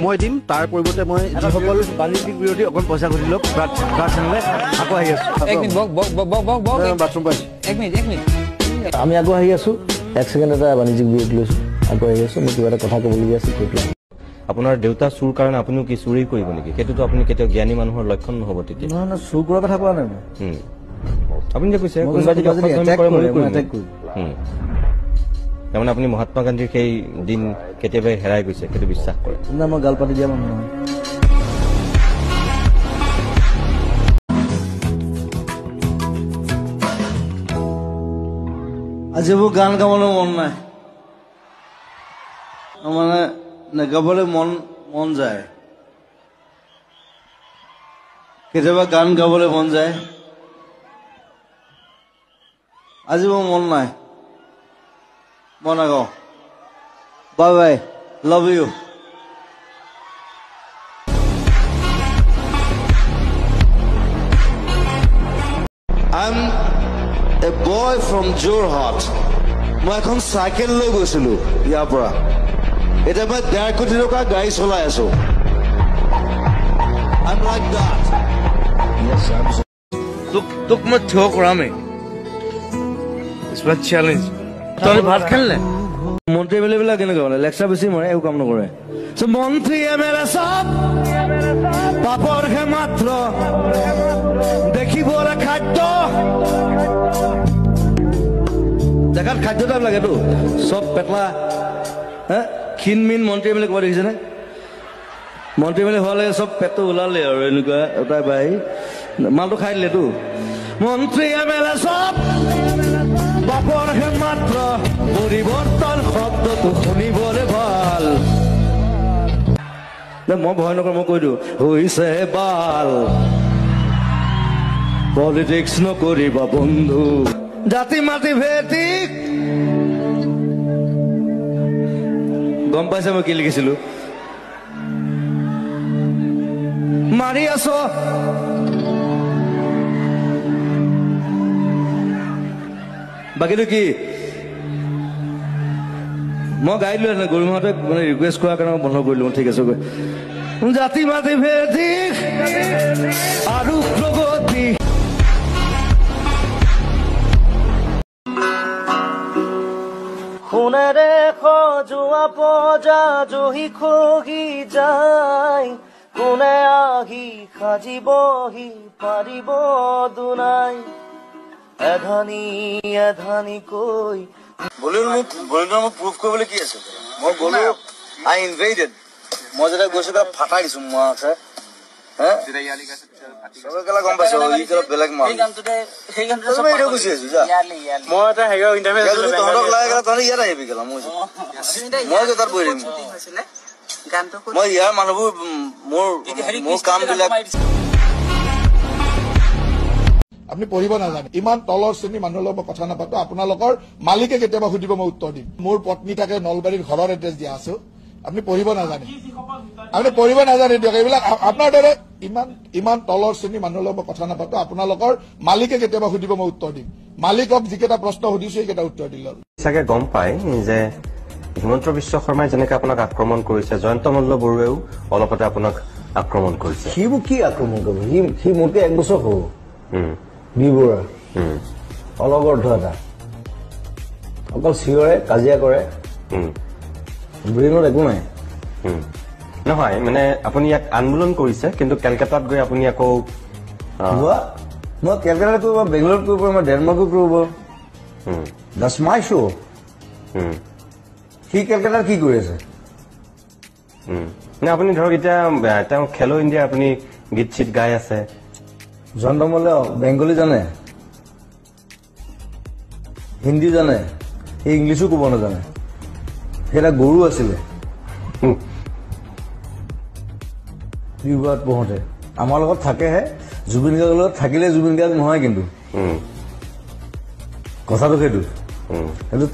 মই দিম তাৰ পৰিৱৰ্তে মই যিসকল বাণিজ্যিক বিৰোধী অকণ পইচা ঘটি লওক চেনেলে আকৌ আহি আছো বাথৰুম পাইছো এক মিনিট আমি আকৌ আহি আছো এক ছেকেণ্ড এটা বাণিজ্যিক বিৰোধী লৈছো আকৌ আহি আছো মই কিবা এটা কথা ক'বলগীয়া আছে কৈ পেলাই আপোনাৰ দেউতা চুৰ কাৰণে আপুনিও কি চুৰি কৰিব নেকি সেইটোতো আপুনি কেতিয়াও জ্ঞানী মানুহৰ লক্ষণ নহ'ব তেতিয়া নহয় চুৰ কৰাৰ কথা কোৱা নাই মই আপুনি যে কৈছে কোনোবাই যদি তাৰমানে আপুনি মহাত্মা গান্ধীৰ সেই দিন কেতিয়াবা হেৰাই গৈছে সেইটো বিশ্বাস কৰে না মই গাল পাতি দিয়া মানুহ নহয় আজি মোৰ গান গাবলৈ মন নাই মানে গাবলৈ মন যায় কেতিয়াবা গান গাবলৈ মন যায় আজি মোৰ মন নাই মই নাগাওঁ bye bye love you I'm a boy from Jorhat. মই এখন চাইকেল লৈ গৈছিলো ইয়াৰ পৰা এতিয়া মই 1.5 কোটি টকা গাড়ী চলাই আছো I'm like that. Yes, তোক মই থিয় কৰামেই It's my challenge. তই ভাত খালে মন্ত্ৰী এমএলএ বিলাক কেনেকুৱা মানে লেকচাৰ বেছি মাৰে একো কাম নকৰে মন্ত্ৰী এমএলএ সব পাপৰ হে মাত্ৰ দেখিবলে খাদ্য দেখাত খাদ্য টাইপ লাগেতো চব পেটলা ক্ষীণমিন মন্ত্ৰী এমএলএ ক'ব দেখিছেনে মন্ত্ৰী এমএলএ হোৱালে চব পেটটো ওলালে আৰু এনেকুৱা এটা বাই মালটো খাই দিলেতো মন্ত্ৰী এমএলএ সব বাপৰ হে মাত্ৰ পৰিৱৰ্তন শব্দটো শুনিবলে ভাল মই ভয় নকৰোঁ মই কৈ দিওঁ হৈছে বাল পলিটিক্স নকৰিবা বন্ধু জাতি মাতি ভেটি গম পাইছে মই কি লিখিছিলো মাৰি আছ বাকীটো কি মই গাই দিলো গৰুমাহঁতে মানে ৰিকুৱেষ্ট কৰাৰ কাৰণে মই বন্ধ কৰিলো ঠিক আছে জাতি মাতি ভেটি আৰু প্ৰগতি সোণেৰে সজোৱা পজা জহি খহি যায় কোনে আহি সাজিবহি পাৰিব দুনাই এধানি কৈ বলিউডৰ মোক প্ৰুফ কৰিবলৈ কি আছে মই গলো আই ইনভেডেড মই যেতিয়া গৈছো তাত ফাটাই দিছো মই আছে গম পাইছো বেলেগ মাল গুচি আছো মই এটা তহঁতক ইয়াত আহিবি গেলা মই তাত বহি দিম মই ইয়াৰ মানুহবোৰ মোৰ কাম বিলাক আপুনি পঢ়িব নাজানে ইমান তলৰ শ্ৰেণীৰ মানুহৰ লগত কথা নাপাতো আপোনালোকৰ মালিকে কেতিয়াবা সুধিব মই উত্তৰ দিম মোৰ পত্নী থাকে নলবাৰীৰ ঘৰৰ এড্ৰেছ দিয়া আছো আপুনি পঢ়িব নাজানে দিয়ক এইবিলাক আপোনাৰ দৰে ইমান তলৰ শ্ৰেণীৰ মানুহৰ লগত কথা নাপাতো আপোনালোকৰ মালিকে কেতিয়াবা সুধিব মই উত্তৰ দিম মালিকক যিকেইটা প্ৰশ্ন সুধিছো সেইকেইটা উত্তৰ দিলে চাগে গম পায় যে হিমন্ত বিশ্ব শৰ্মাই যেনেকে আপোনাক আক্ৰমণ কৰিছে জয়ন্ত মল্ল বৰুৱাইও অলপতে আপোনাক আক্ৰমণ কৰিছে সি মোক কি আক্ৰমণ কৰিব সি মোতকে 1 বছৰ সৰু বিবৰা অলগৰ্ধ এটা অকল চিঞৰে কাজিয়া কৰে ব্ৰেইনত একো নাই নহয় মানে আপুনি ইয়াত আন্দোলন কৰিছে কিন্তু কেলকাতাত গৈ আপুনি আকৌ মই কেলকাতাত কৰিব বেংগলোৰত কৰিব মই ডেনমাৰ্কত কৰিব দাটছ মাই শ্ব' সি কেলকাতাত কি কৰি আছে আপুনি ধৰক এতিয়া তেওঁ খেলো ইণ্ডিয়া আপুনি গীত চিত গাই আছে জয়ন্ত মল্লে বেংগলী জানে হিন্দী জানে ইংলিছো ক'ব নাজানে সেইটা গৰু আছিলে বিবাদ পঢ়োতে আমাৰ লগত থাকেহে জুবিন গাৰ্গৰ লগত থাকিলে জুবিন গাৰ্গ নহয় কিন্তু কথাটো সেইটো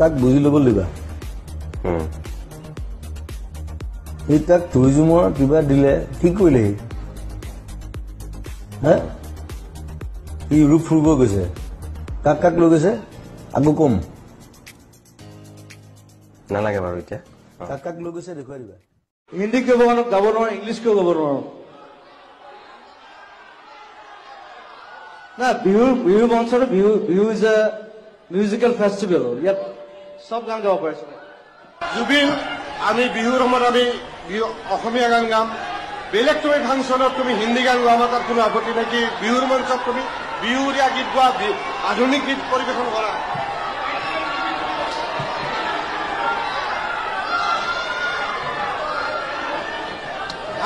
তাক বুজি ল'ব দিবা সি তাক টুৰিজমৰ কিবা দিলে কি কৰিলে সি ইউৰোপ ফুৰিব গৈছে কাক লৈ গৈছে আকৌ কম নালাগে বাৰু এতিয়া কাক লৈ গৈছে দেখুৱাই দিবা হিন্দী কিয় গাব নোৱাৰো, ইংলিছ কিয় গাব নোৱাৰো? না বিহু মঞ্চটো Bihu is a musical festival. ইয়াত চব গান গাব পাৰে চবে। জুবিন, আমি বিহুৰ সময়ত আমি অসমীয়া গান গাম। বেলেগ তুমি ফাংচনত তুমি হিন্দী গান গোৱা, আমাৰ তাত কোনো আপত্তি নাই। কি বিহুৰ মঞ্চত তুমি বিহুৰীয়া গীত গোৱা, আধুনিক গীত পৰিৱেশন কৰা।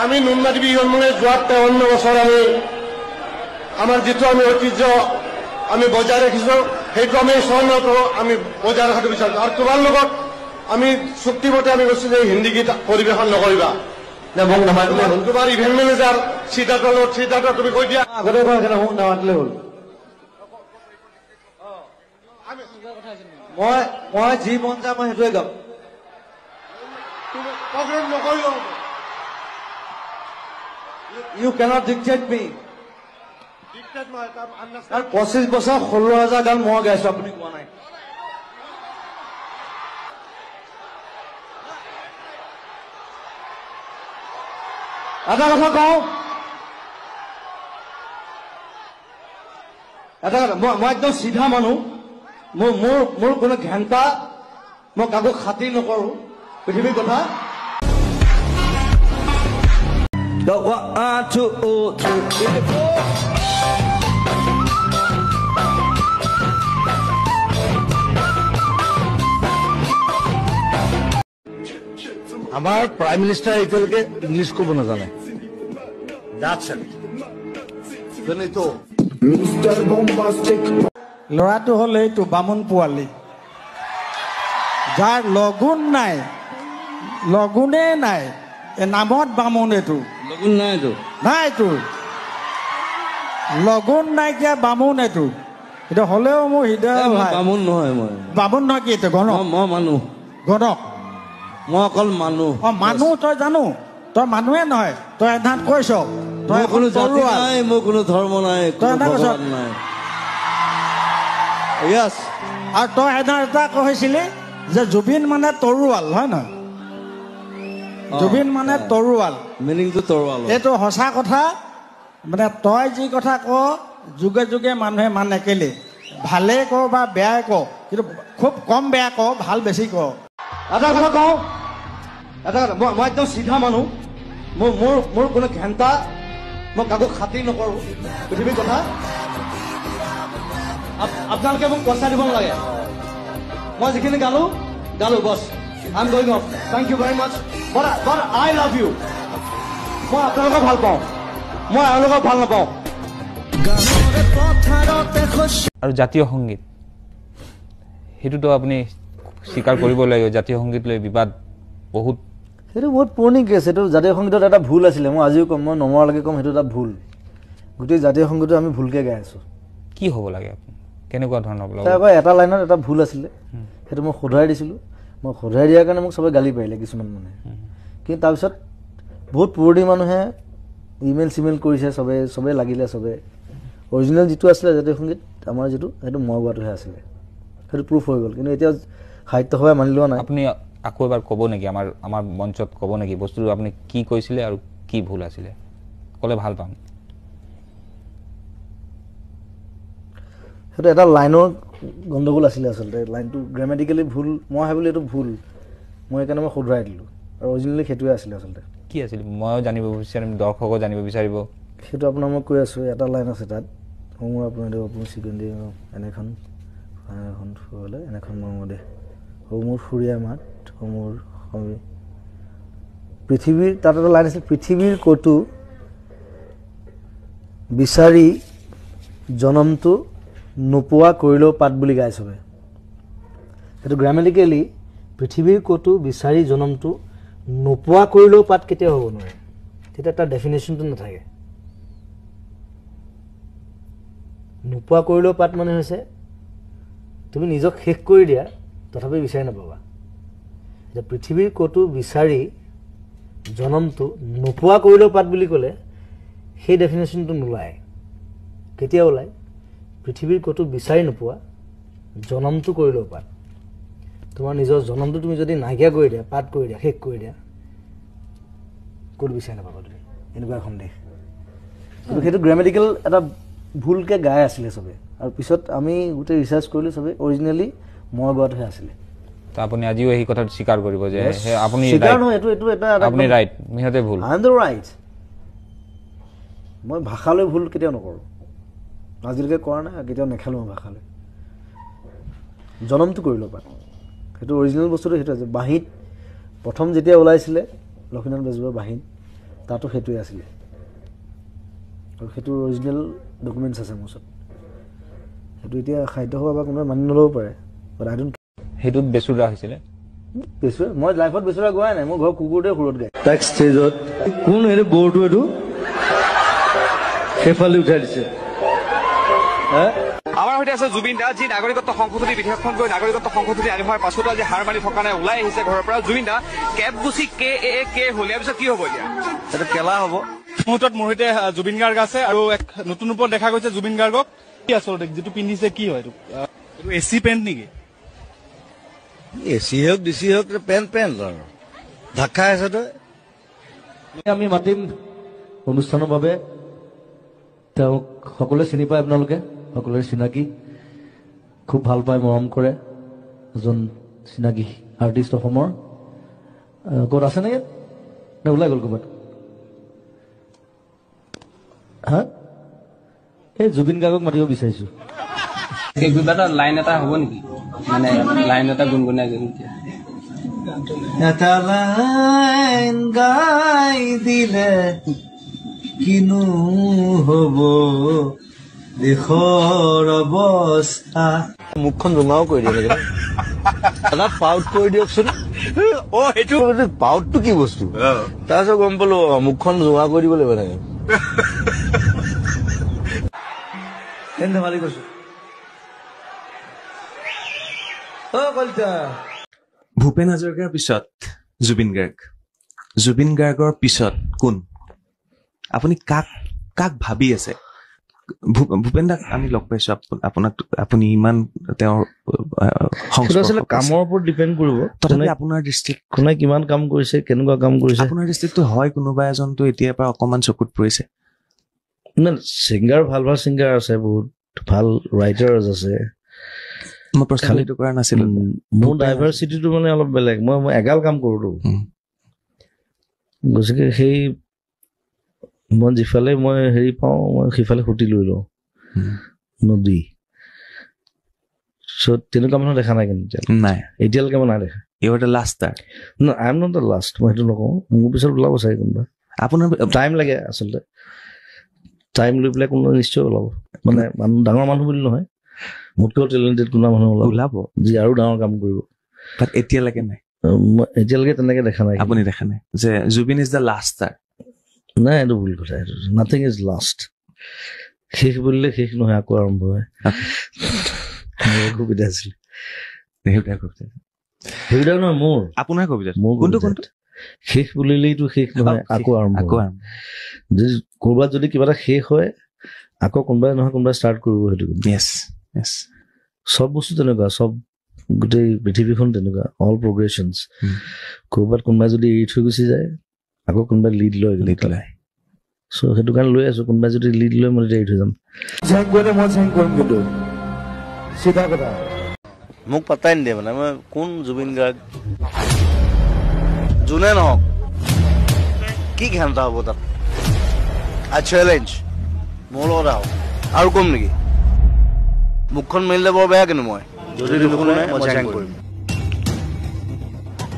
আমি নুনমাটি বিহু মানে যোৱা 53 বছৰ আমি আমাৰ যিটো আমি ঐতিহ্য আমি বজাই ৰাখিছো, সেইটো আমি স্বৰ্ণটো আমি বজাই ৰখাটো বিচাৰিছো। আৰু তোমাৰ লগত আমি চুক্তিমতে আমি কৈছো যে হিন্দী গীত পৰিৱেশন নকৰিবা। মোক নামাতিলে হ'ল। তোমাৰ ইভেন্ট মেনেজাৰ সিদ্ধাৰ্থ তুমি কৈ দিয়া। আগতে কোৱা মোক নামাতিলে হ'ল। মই যি মন যায় মই সেইটোৱে গাম। প্ৰগ্ৰেম নকৰিলেও ইউ কেনট ডিক্টেট মি। ডিক্টেট নহয়, তাৰ 25 বছৰ 16,000 গান মই গাইছো, আপুনি কোৱা নাই। এটা কথা কওঁ, মই একদম চিধা মানুহ। মোৰ কোনো ঘেণ্টা, মই কাকো খাতি নকৰো পৃথিৱীৰ কথা। আমাৰ প্ৰাইম মিনিষ্টাৰ এতিয়ালৈকে ইংলিছ ক'ব নাজানে। ল'ৰাটো হ'ল এইটো বামুণ পোৱালি, যাৰ লগুণ নাই, লগুণেই নাই। নামত বামুণ, এইটো লগুণ নাইতো, নাইতো লগুণ নাইকিয়া বামুণ এইটো। এইটো হ'লেও মোৰ হৃদয় ভাই। বামুণ নহয়, মই বামুণ নহয় কি এইটো গণক? মই মানুহ, গণক। মই অকল মানুহ। মানুহ তই জানো, তই মানুহে নহয়। তই এধাত কৈছ তই কোনো জাতি নাই, মোৰ কোনো ধৰ্ম নাই, কোনো ভগৱান নাই। য়েছ। আৰু তই এধাত এটা কৈছিলি যে জুবিন মানে তৰোৱাল, হয় নহয়? জুবিন মানে তৰোৱাল, মিনিংটো তৰোৱাল। এইটো সঁচা কথা। মানে তই যি কথা ক যুগে যুগে মানুহে মানে কেলে, ভালে ক বা বেয়াই ক, কিন্তু খুব কম বেয়া ক, ভাল বেছি ক। এটা কথা কওঁ, মই একদম চিধা মানুহ। মোৰ কোনো ঘেণ্টা, মই কাকো খাতি নকৰো পৃথিৱীৰ কথা। আপোনালোকে মোক পইচা দিব নালাগে। মই যিখিনি গালো বছ। I am going off. Thank you very much. But I love you. মই আপোনালোকক ভাল পাওঁ, মই এওঁলোকক ভাল নাপাওঁ। আৰু জাতীয় সংগীত, সেইটোতো আপুনি স্বীকাৰ কৰিব লাগিব। জাতীয় সংগীত লৈ বিবাদ বহুত, সেইটো বহুত পুৰণি কেছ। সেইটো জাতীয় সংগীতত এটা ভুল আছিলে। মই আজিও ক'ম, মই নমৰালৈকে ক'ম, সেইটো এটা ভুল। গোটেই জাতীয় সংগীতটো আমি ভুলকৈ গাই আছোঁ। কি হ'ব লাগে আপুনি, কেনেকুৱা ধৰণৰ হ'ব লাগে? তাৰপৰা এটা লাইনত এটা ভুল আছিলে, সেইটো মই শুধৰাই দিছিলোঁ। মই শুধৰাই দিয়াৰ কাৰণে মোক চবে গালি পাৰিলে কিছুমান মানুহে। কিন্তু তাৰপিছত বহুত পুৰণি মানুহে ইমেইল চিমেইল কৰিছে, চবেই লাগিলে। চবে অৰিজিনেল যিটো আছিলে জাতীয় সংগীত আমাৰ যিটো, সেইটো মই গোৱাটোহে আছিলে। সেইটো প্ৰুফ হৈ গ'ল। কিন্তু এতিয়া সাহিত্য সভাই মানি লোৱা নাই। আপুনি আকৌ এবাৰ ক'ব নেকি, আমাৰ মঞ্চত ক'ব নেকি বস্তুটো আপুনি কি কৈছিলে আৰু কি ভুল আছিলে? ক'লে ভাল পাম। সেইটো এটা লাইনৰ গণ্ডগোল আছিলে আচলতে। লাইনটো গ্ৰামেটিকেলি ভুল, মই ভাবিলোঁ এইটো ভুল, মই সেইকাৰণে মই শুধৰাই দিলোঁ। আৰু অৰিজিনেলি সেইটোৱে আছিলে আচলতে। কি আছিল ময়ো জানিব বিচাৰিম, দৰ্শকো জানিব বিচাৰিব। সেইটো আপোনাৰ মই কৈ আছোঁ, এটা লাইন আছে তাত, মোৰ আপোনাৰ দিয়ক আপুনি চিকেন দিয়ে এনেখন হ'লে এনেখন মোৰ দে মোৰ ফুৰিয়া মাত মোৰ পৃথিৱীৰ, তাত এটা লাইন আছিল, পৃথিৱীৰ ক'তো বিচাৰি জনমটো নোপোৱা কৰিলেও পাত বুলি গাই চবে। সেইটো গ্ৰামেটিকেলি পৃথিৱীৰ ক'তো বিচাৰি জনমটো নোপোৱা কৰিলেও পাত কেতিয়াও হ'ব নোৱাৰে। তেতিয়া তাৰ ডেফিনেশ্যনটো নাথাকে। নোপোৱা কৰিলেও পাত মানে হৈছে তুমি নিজক শেষ কৰি দিয়া, তথাপি বিচাৰি নাপাবা। এতিয়া পৃথিৱীৰ ক'তো বিচাৰি জনমটো নোপোৱা কৰিলেও পাত বুলি ক'লে সেই ডেফিনেশ্যনটো নোলায়। কেতিয়া ওলায়? পৃথিৱীৰ ক'তো বিচাৰি নোপোৱা, জনমটো কৰিলেও পাত। তোমাৰ নিজৰ জনমটো তুমি যদি নাইকিয়া কৰি দিয়া, পাত কৰি দিয়া, শেষ কৰি দিয়া, ক'ত বিচাৰি নাপাবা তুমি এনেকুৱা এখন দেশ কিন্তু সেইটো গ্ৰামেটিকেল এটা ভুলকৈ গাই আছিলে চবে আৰু পিছত আমি গোটেই ৰিচাৰ্চ কৰিলোঁ চবে অৰিজিনেলি মই গোৱাটোহে আছিলে তো আপুনি আজিও এই কথাটো স্বীকাৰ কৰিব যে আপুনি স্বীকাৰ নহয় এইটো এটা আপুনি ৰাইট মিহঁতে ভুল আই এম দ্য ৰাইট মই ভাষালৈ ভুল কেতিয়াও নকৰোঁ আজিলৈকে কৰা নাই কেতিয়াও নেখেলোঁ মই ভাষালৈ জনমটো কৰি ল'বা সেইটো অৰিজিনেল বস্তুটো সেইটো আছে বাঁহীত প্ৰথম যেতিয়া ওলাইছিলে লক্ষ্মীনাথ বেজবৰুৱাৰ বাঁহীত তাতো সেইটোৱে আছিলে আৰু সেইটো অৰিজিনেল ডকুমেণ্টছ আছে মোৰ ওচৰত সেইটো এতিয়া সাহিত্য সভা বা কোনোবাই মানি নল'ব পাৰে বাট আই ডোণ্ট সেইটোত বেচুৰা হৈছিলে বেচুৰা মই লাইফত বেচুৰা গোৱাই নাই মোৰ ঘৰৰ কুকুৰটোৱে সুৰত গায় তাক ষ্টেজত কোন হেৰি বৰটো এইটো সেইফালে উঠাই দিছে আমাৰ সৈতে আছে জুবিন দা যি নাগৰিকত্ব সংশোধনী বিধেয়কখন গৈ নাগৰিকত্ব সংশোধনী আনি হোৱাৰ পাছতো আজি হাৰ মানি থকা নাই ওলাই আহিছে ঘৰৰ পৰা জুবিন দা কেব গুচি কে হ'ল ইয়াৰ পিছত কি হ'ব এতিয়া এইটো কেলা হ'ব মুহূৰ্তত মোৰ সৈতে জুবিন গাৰ্গ আছে আৰু এক নতুন ৰূপত দেখা গৈছে জুবিন গাৰ্গক কি আচলতে যিটো পিন্ধিছে কি হয় এইটো এচি পেণ্ট নেকি এচি হওক ডিচি হওক পেণ্ট আৰু ঢাকা আছে তই আমি মাতিম অনুষ্ঠানৰ বাবে তেওঁক সকলোৱে চিনি পায় আপোনালোকে সকলোৰে চিনাকি খুব ভাল পায় মৰম কৰে এজন চিনাকি আৰ্টিষ্ট অসমৰ ক'ত আছে নে ইয়াত নে ওলাই গ'ল ক'ৰবাত হা এই জুবিন গাৰ্গক মাতিব বিচাৰিছোঁ কিবা এটা লাইন এটা হ'ব নেকি মানে লাইন এটা গুণগুণাই এটা লাইন গাই দিলে কিনো হ'ব দেশৰ অৱস্থা মুখখন জোঙাও কৰি দিয়ে এটা পাউট কৰি দিয়কচোন সেইটো পাউটটো কি বস্তু তাৰপিছত গম পালো মুখখন জোঙা কৰি দিব লাগিব থাকে ধেমালি কৈছো ভূপেন হাজৰিকাৰ পিছত জুবিন গাৰ্গৰ পিছত কোন আপুনি কাক ভাবি আছে ভূপেন দাক আমি লগ পাইছো আপোনাক আপুনি ইমান তেওঁৰ কামৰ ওপৰত ডিপেণ্ড কৰিব তথাপি আপোনাৰ দৃষ্টিত কোনে কিমান কাম কৰিছে কেনেকুৱা কাম কৰিছে আপোনাৰ দৃষ্টিতটো হয় কোনোবা এজনটো এতিয়াৰ পৰা অকমান চকুত পৰিছে ছিংগাৰ ভাল ছিংগাৰ আছে বহুত ভাল ৰাইটাৰ্ছ আছে মই প্ৰশ্ন এইটো কৰা নাছিলো মোৰ ডাইভাৰ্চিটিটো মানে অলপ বেলেগ মই এগাল কাম কৰোঁতো গতিকে সেই মই যিফালে মই হেৰি পাওঁ মই সিফালে সুতি লৈ লওঁ নদী চ' তেনেকুৱা মানুহ দেখা নাই কিন্তু নাই এতিয়ালৈকে মই নাই দেখা you are the last I am not the last মই সেইটো নকওঁ মোৰ পিছত ওলাব চাগে কোনোবা আপোনাৰ টাইম লাগে আচলতে টাইম লৈ পেলাই কোনোবা নিশ্চয় ওলাব মানে ডাঙৰ মানুহ বুলি নহয় মোতকৈও টেলেণ্টেড কোনোবা মানুহ ওলাব যি আৰু ডাঙৰ কাম কৰিব বাট এতিয়ালৈকে নাই এতিয়ালৈকে তেনেকে দেখা নাই আপুনি দেখা নাই যে জুবিন ইজ দ্য লাষ্ট নাই এইটো ভুল কথা এইটো নাথিং ইজ লাষ্ট শেষ বুলিলে শেষ নহয় আকৌ আৰম্ভ হয় কবিতা আছিলে সেইবিলাক নহয় মোৰ আপোনাৰ কবিতা কোনটো শেষ বুলিলেইটো শেষ নহয় আকৌ আৰম্ভ যদি ক'ৰবাত যদি কিবা এটা শেষ হয় আকৌ কোনোবাই নহয় কোনোবাই ষ্টাৰ্ট কৰিব সেইটো চব বস্তু তেনেকুৱা চব গোটেই পৃথিৱীখন তেনেকুৱা অল প্ৰগ্ৰেশ্যনছ ক'ৰবাত কোনোবাই যদি এৰি থৈ গুচি যায় আকৌ কোনোবাই লিড লয় চ' সেইটো কাৰণে লৈ আছো কোনোবাই যদি লিড লয় মই তেতিয়া এৰি থৈ যাম চেং কৰিলে মই চেং কৰিম কিন্তু চিধা কথা মোক পাত্তাই নিদিয়ে মানে মই কোন জুবিন গাৰ্গ যোনে নহওক কি ঘণ্টা হ'ব তাত চেলেঞ্জ মোৰ লগত আহক আৰু কম নেকি মুখখন মেলিলে বৰ বেয়া কিন্তু মই যদি নুশুনে মই চেং কৰিম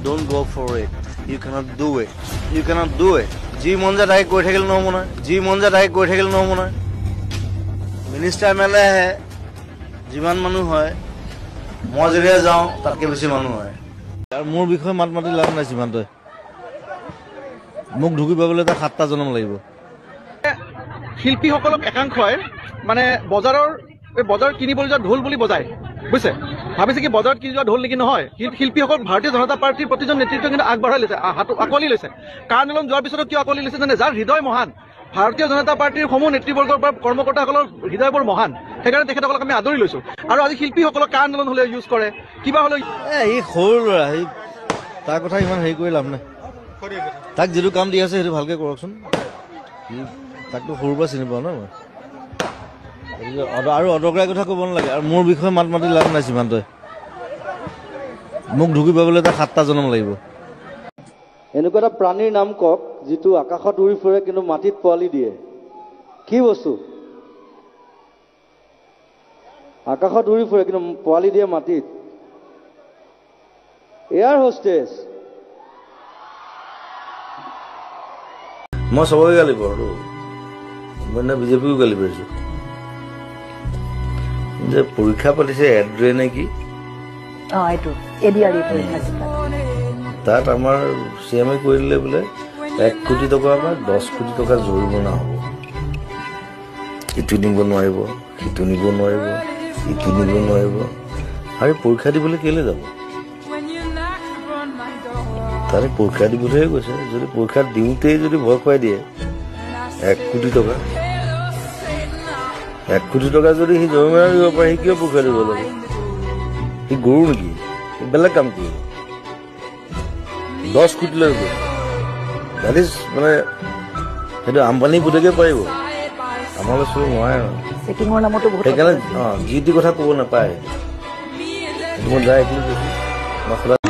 don't go for it you cannot do it যি মন যায় তাকে কৈ থাকিলে নহ'ব নহয় মিনিষ্টাৰ মেলে আহে যিমান মানুহ হয় মই যেতিয়া যাওঁ তাতকৈ বেছি মানুহ হয় আৰু মোৰ বিষয়ে মাত মাতি লাভ নাই সিমানটোৱে মোক ঢুকি পাবলৈ তাক 7টা জনম লাগিব শিল্পীসকলক একাংশই মানে বজাৰ কিনিবলৈ যোৱা ঢোল বুলি বজায় বুজিছে ভাবিছে কি বজাৰত কিনি যোৱা ঢোল নেকি নহয় শিল্পীসকল ভাৰতীয় জনতা পাৰ্টীৰ প্ৰতিজন নেতৃত্ব কিন্তু আগবঢ়াই লৈছে আঁকোৱালি লৈছে কাৰ্নিলম যোৱাৰ পিছতো কিয় আঁকোৱালি লৈছে জানে যাৰ হৃদয় মহান ভাৰতীয় জনতা পাৰ্টীৰ সমূহ নেতৃবৰ্গৰ পৰা কৰ্মকৰ্তাসকলৰ হৃদয়বোৰ মহান সেইকাৰণে তেখেতসকলক আমি আদৰি লৈছো আৰু আজি শিল্পীসকলক কাৰ আন্দোলন হ'লে ইউজ কৰে কিবা হ'লেও এই সৰু ল'ৰা তাৰ কথা ইমান হেৰি কৰি লাভ নাই তাক যিটো কাম দি আছে সেইটো ভালকে কৰকচোন তাকতো সৰুৰ পৰা চিনি পাওঁ ন মই আৰু অদৰকাৰী কথা ক'ব নালাগে আৰু মোৰ বিষয়ে মাত মাতি লাভ নাই সীমান্তই মোক ঢুকি পাবলৈ তাক 7টা জনম লাগিব এনেকুৱা এটা প্ৰাণীৰ নাম কওক যিটো আকাশত উৰি ফুৰে কিন্তু মাটিত পোৱালি দিয়ে কি বস্তু আকাশত উৰি ফুৰে কিন্তু পোৱালি দিয়ে মাটিত এয়াৰ হোষ্টেছ মই সবকে গালি পাৰো মই না বিজেপিও গালি পাৰিছো যে পৰীক্ষা পাতিছে এড্ৰে নে কি তাত আমাৰ চিএমএ কৰি দিলে বোলে 1 কোটি টকা বা 10 কোটি টকা জৰিমনা হ'ব ইটো নিব নোৱাৰিব সিটো নিব নোৱাৰিব ইটো নিব নোৱাৰিব আৰু পৰীক্ষা দিবলৈ কেলে যাব তাৰে পৰীক্ষা দিবলৈহে গৈছে যদি পৰীক্ষা দিওঁতেই যদি ভয় খুৱাই দিয়ে 1 কোটি টকা 1 কোটি টকা যদি সি জৰিমনা দিব পাৰে সি কিয় পৰীক্ষা দিব লাগে সি গৰু নেকি বেলেগ কাম কৰিব 10 কোটি লৈ গ'ল that is মানে সেইটো আম্বানী পুতেকে পাৰিব আমালৈ চব নোৱাৰে সেইকাৰণে যি টি কথা ক'ব নাপায় সেইটো মই যায়